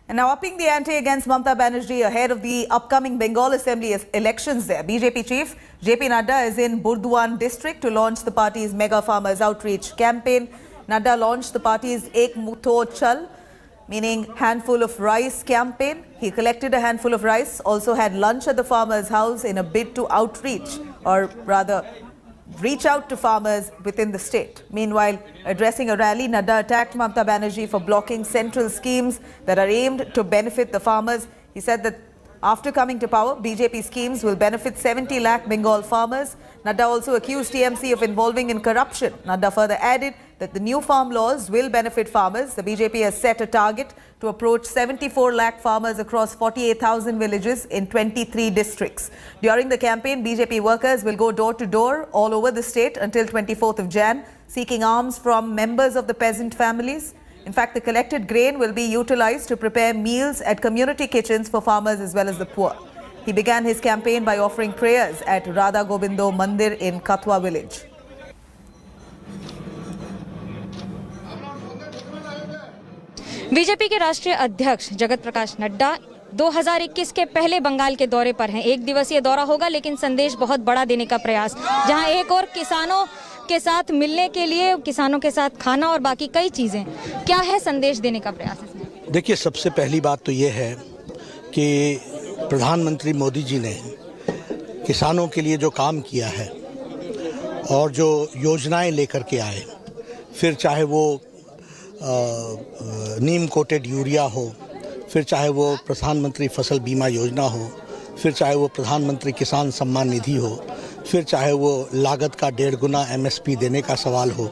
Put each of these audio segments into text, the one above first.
And now upping the ante against Mamata Banerjee ahead of the upcoming Bengal Assembly elections there. BJP chief JP Nadda is in Burdwan district to launch the party's mega farmers outreach campaign. Nadda launched the party's Ek Mutho Chal, meaning handful of rice campaign. He collected a handful of rice, also had lunch at the farmer's house in a bid to outreach, or rather reach out to farmers within the state. Meanwhile, addressing a rally, Nadda attacked Mamata Banerjee for blocking central schemes that are aimed to benefit the farmers. He said that after coming to power, BJP schemes will benefit 70 lakh Bengal farmers. Nadda also accused TMC of involving in corruption. Nadda further added that the new farm laws will benefit farmers. The BJP has set a target to approach 74 lakh farmers across 48,000 villages in 23 districts. During the campaign, BJP workers will go door to door all over the state until 24th of Jan, seeking alms from members of the peasant families. In fact, the collected grain will be utilized to prepare meals at community kitchens for farmers as well as the poor. He began his campaign by offering prayers at Radha Gobindo Mandir in Kathua village. BJP के राष्ट्रीय अध्यक्ष जगत प्रकाश नड्डा 2021 के पहले बंगाल के दौरे पर हैं। एक दिवसीय दौरा होगा, लेकिन संदेश बहुत बड़ा देने का प्रयास, जहां एक और किसानों के साथ मिलने के लिए, किसानों के साथ खाना और बाकी कई चीजें। क्या है संदेश देने का प्रयास इसमें? देखिए, सबसे पहली बात तो ये है कि प्रधानमंत्री मोदी जी ने किसानों के लिए जो काम किया है और जो योजनाएं लेकर के आए, फिर चाहे वो नीम कोटेड यूरिया हो, फिर चाहे वो प्रधानमंत्री फसल बीमा योजना हो, फिर चाहे वो प्रधानमंत्री किसान सम्मान निधि हो, फिर चाहे वो लागत का 1.5 गुना MSP देने का सवाल हो,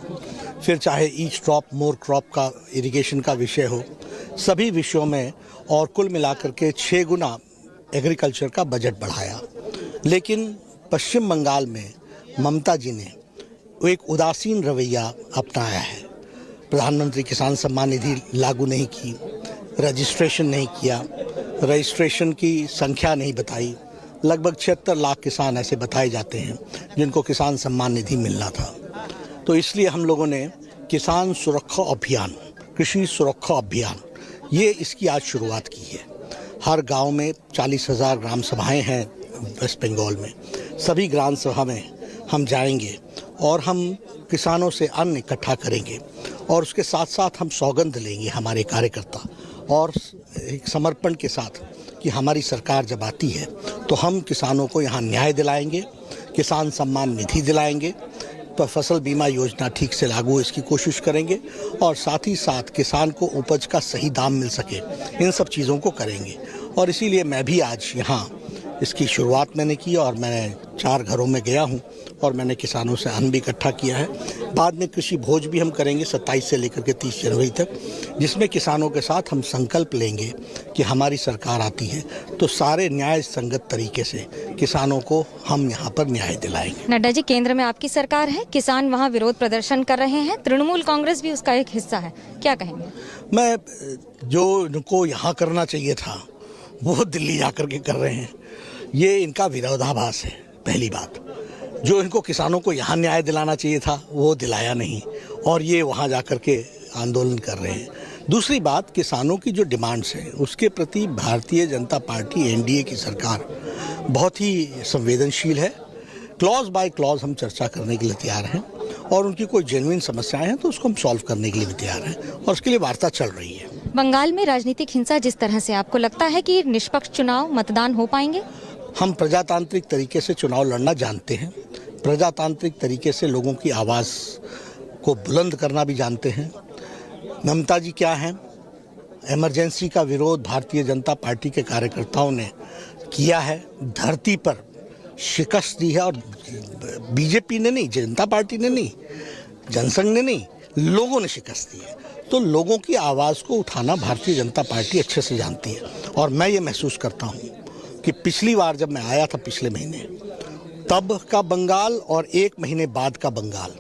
फिर चाहे ईच ड्रॉप मोर क्रॉप का इरिगेशन का विषय हो, सभी विषयों में और कुल मिलाकर के 6 गुना एग्रीकल्चर का बजट बढ़ाया। लेकिन पश्चिम बंगाल में ममता जी ने एक उदासीन रवैया अपनाया है। प्रधानमंत्री किसान सम्मान निधि लागू नहीं की, रजिस्ट्रेशन नहीं किया, रजिस्ट्रेशन की संख्या नहीं बताई। लगभग 76 लाख किसान ऐसे बताए जाते हैं जिनको किसान सम्मान निधि मिलना था। तो इसलिए हम लोगों ने किसान सुरक्षा अभियान, कृषि सुरक्षा अभियान, ये इसकी आज शुरुआत की है। हर गांव में 40,000 ग्राम सभाएं हैं वेस्ट बंगाल में। सभी ग्राम सभा में हम जाएंगे और हम किसानों से अन्न इकट्ठा करेंगे और उसके साथ साथ हम सौगंध लेंगे, हमारे कार्यकर्ता, और एक समर्पण के साथ कि हमारी सरकार जब आती है तो हम किसानों को यहाँ न्याय दिलाएंगे, किसान सम्मान निधि दिलाएंगे, तो फसल बीमा योजना ठीक से लागू इसकी कोशिश करेंगे और साथ ही साथ किसान को उपज का सही दाम मिल सके, इन सब चीज़ों को करेंगे। और इसीलिए मैं भी आज यहाँ इसकी शुरुआत मैंने की और मैंने 4 घरों में गया हूँ और मैंने किसानों से अन्न भी इकट्ठा किया है। बाद में कृषि भोज भी हम करेंगे 27 से लेकर के 30 जनवरी तक, जिसमें किसानों के साथ हम संकल्प लेंगे कि हमारी सरकार आती है तो सारे न्याय संगत तरीके से किसानों को हम यहाँ पर न्याय दिलाएंगे। नड्डा जी, केंद्र में आपकी सरकार है, किसान वहाँ विरोध प्रदर्शन कर रहे हैं, तृणमूल कांग्रेस भी उसका एक हिस्सा है, क्या कहेंगे? मैं जो इनको यहाँ करना चाहिए था वो दिल्ली जाकर के कर रहे हैं, ये इनका विरोधाभास है। पहली बात, जो इनको किसानों को यहाँ न्याय दिलाना चाहिए था वो दिलाया नहीं और ये वहाँ जाकर के आंदोलन कर रहे हैं। दूसरी बात, किसानों की जो डिमांड्स हैं उसके प्रति भारतीय जनता पार्टी NDA की सरकार बहुत ही संवेदनशील है। क्लॉज बाय क्लॉज हम चर्चा करने के लिए तैयार हैं और उनकी कोई जेन्युइन समस्याएं हैं तो उसको हम सॉल्व करने के लिए भी तैयार हैं और उसके लिए वार्ता चल रही है। बंगाल में राजनीतिक हिंसा जिस तरह से, आपको लगता है कि निष्पक्ष चुनाव, मतदान हो पाएंगे? हम प्रजातांत्रिक तरीके से चुनाव लड़ना जानते हैं, प्रजातांत्रिक तरीके से लोगों की आवाज़ को बुलंद करना भी जानते हैं। ममता जी क्या हैं? इमरजेंसी का विरोध भारतीय जनता पार्टी के कार्यकर्ताओं ने किया है, धरती पर शिकस्त दी है और बीजेपी ने नहीं, जनता पार्टी ने नहीं, जनसंघ ने नहीं, लोगों ने शिकस्त दी है। तो लोगों की आवाज़ को उठाना भारतीय जनता पार्टी अच्छे से जानती है और मैं ये महसूस करता हूँ कि पिछली बार जब मैं आया था पिछले महीने, तब का बंगाल और 1 महीने बाद का बंगाल,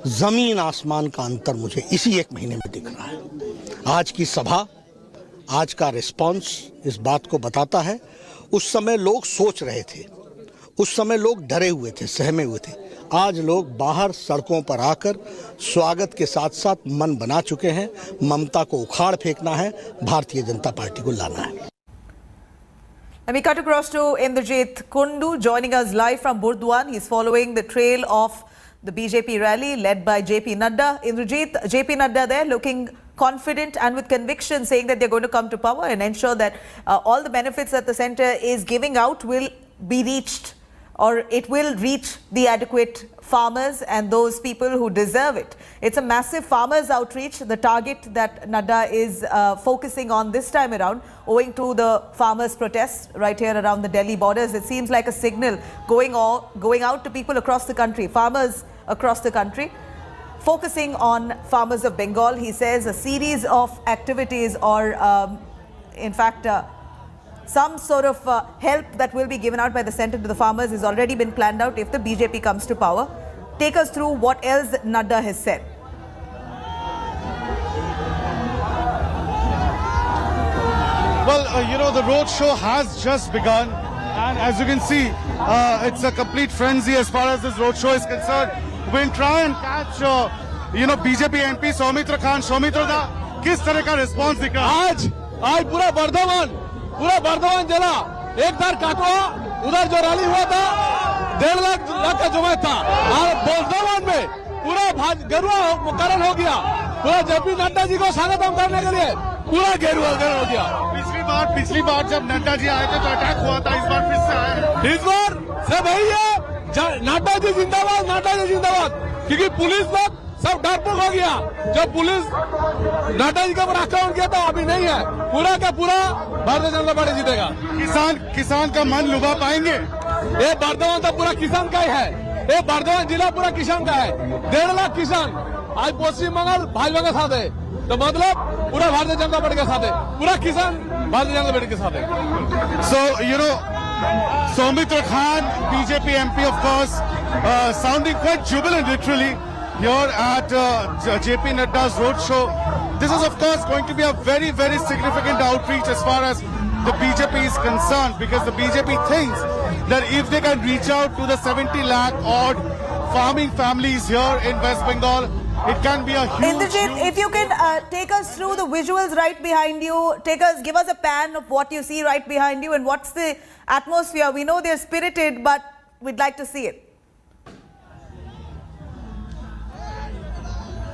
ज़मीन आसमान का अंतर मुझे इसी 1 महीने में दिख रहा है। आज की सभा, आज का रिस्पांस इस बात को बताता है। उस समय लोग सोच रहे थे, उस समय लोग डरे हुए थे, सहमे हुए थे। आज लोग बाहर सड़कों पर आकर स्वागत के साथ साथ मन बना चुके हैं। ममता को उखाड़ फेंकना है, भारतीय जनता पार्टी को लाना है। Let me cut across to Indrajit Kundu joining us live from Burdwan. He's following the trail of the BJP rally led by JP Nadda. Indrajit, JP Nadda there looking confident and with conviction, saying that they're going to come to power and ensure that all the benefits that the centre is giving out will be reached, or it will reach the adequate farmers and those people who deserve it. It's a massive farmers outreach, the target that Nadda is focusing on this time around, owing to the farmers' protests right here around the Delhi borders. It seems like a signal going out to people across the country, farmers across the country, focusing on farmers of Bengal. He says a series of activities or in fact some sort of help that will be given out by the centre to the farmers has already been planned out if the BJP comes to power. Take us through what else Nadda has said. Well, the road show has just begun, and as you can see, it's a complete frenzy as far as this road show is concerned. We'll try and catch, BJP MP Soumitra Khan. Soumitra da, किस तरह का response दिख रहा है? आज पूरा बर्धमान जिला एक तार काटवा, उधर जो रैली हुआ था 1.5 लाख का जमात था, और बर्धमान में पूरा गेरुआ करण हो गया। पूरा जेपी नड्डा जी को स्वागत करने के लिए पूरा गेरुआ करण हो गया। पिछली बार जब नड्डा जी आए थे तो अटैक हुआ था, इस बार फिर से आए हैं। इस बार सब वही है, नड्डा जी जिंदाबाद, क्योंकि पुलिस लोग सब डरपोक हो गया। जब पुलिस नड्डा जी के ऊपर आक्रमण किया था, अभी नहीं है, पूरा का पूरा भारतीय जनता पार्टी जीतेगा। किसान का मन लुभा पाएंगे। ये बर्धमान तो पूरा किसान का ही है, ये बर्धमान जिला पूरा किसान का है। 1.5 लाख किसान आज पश्चिम बंगाल भाजपा के साथ है, तो मतलब पूरा भारतीय जनता पार्टी के साथ है, पूरा किसान भारतीय जनता पार्टी के साथ है। So, Soumitra Khan, BJP MP, of course, sounding quite jubilant literally here at JP Nadda's roadshow. This is of course going to be a very, very significant outreach as far as the BJP is concerned, because the BJP thinks that if they can reach out to the 70 lakh odd farming families here in West Bengal, it can be a huge... Indrajit, if you can take us through the visuals right behind you, give us a pan of what you see right behind you and what's the atmosphere. We know they're spirited, but we'd like to see it.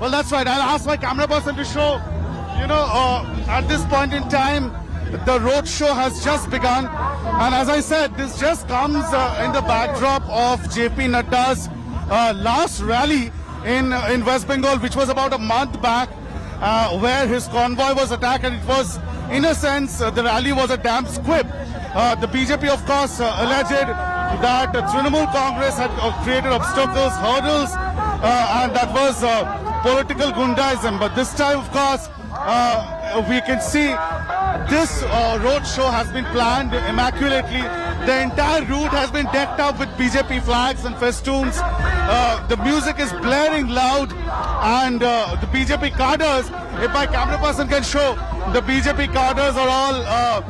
Well, that's right. I'll ask my camera person to show, at this point in time, the road show has just begun. And as I said, this just comes in the backdrop of JP Nadda's last rally in West Bengal, which was about a month back, where his convoy was attacked, and it was, in a sense, the rally was a damp squib. The BJP, of course, alleged that Trinamool Congress had created obstacles, hurdles, and that was political gundaism. But this time, of course, we can see this road show has been planned immaculately. The entire route has been decked up with BJP flags and festoons. The music is blaring loud, and the BJP cadres, if my camera person can show, the BJP cadres are all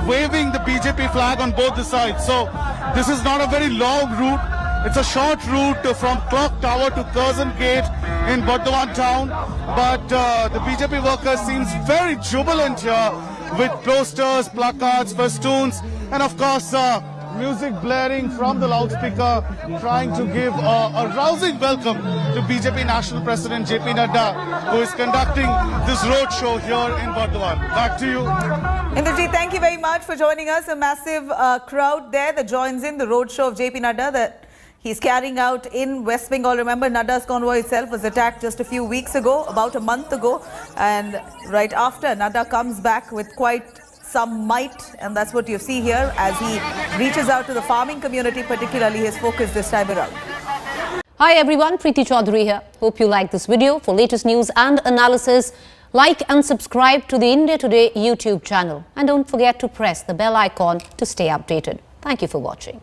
waving the BJP flag on both the sides. So this is not a very long route. It's a short route from Clock Tower to Curzon Gate in Burdwan town. But the BJP workers seems very jubilant here with posters, placards, festoons, and of course music blaring from the loudspeaker, trying to give a rousing welcome to BJP National President JP Nadda, who is conducting this road show here in Burdwan. Back to you. Indrajit, thank you very much for joining us. A massive crowd there that joins in the road show of JP Nadda that he's carrying out in West Bengal. Remember, Nadda's convoy itself was attacked just a few weeks ago, about a month ago. And right after, Nadda comes back with quite some might. And that's what you see here as he reaches out to the farming community, particularly his focus this time around. Hi everyone, Preeti Chaudhary here. Hope you like this video. For latest news and analysis, like and subscribe to the India Today YouTube channel. And don't forget to press the bell icon to stay updated. Thank you for watching.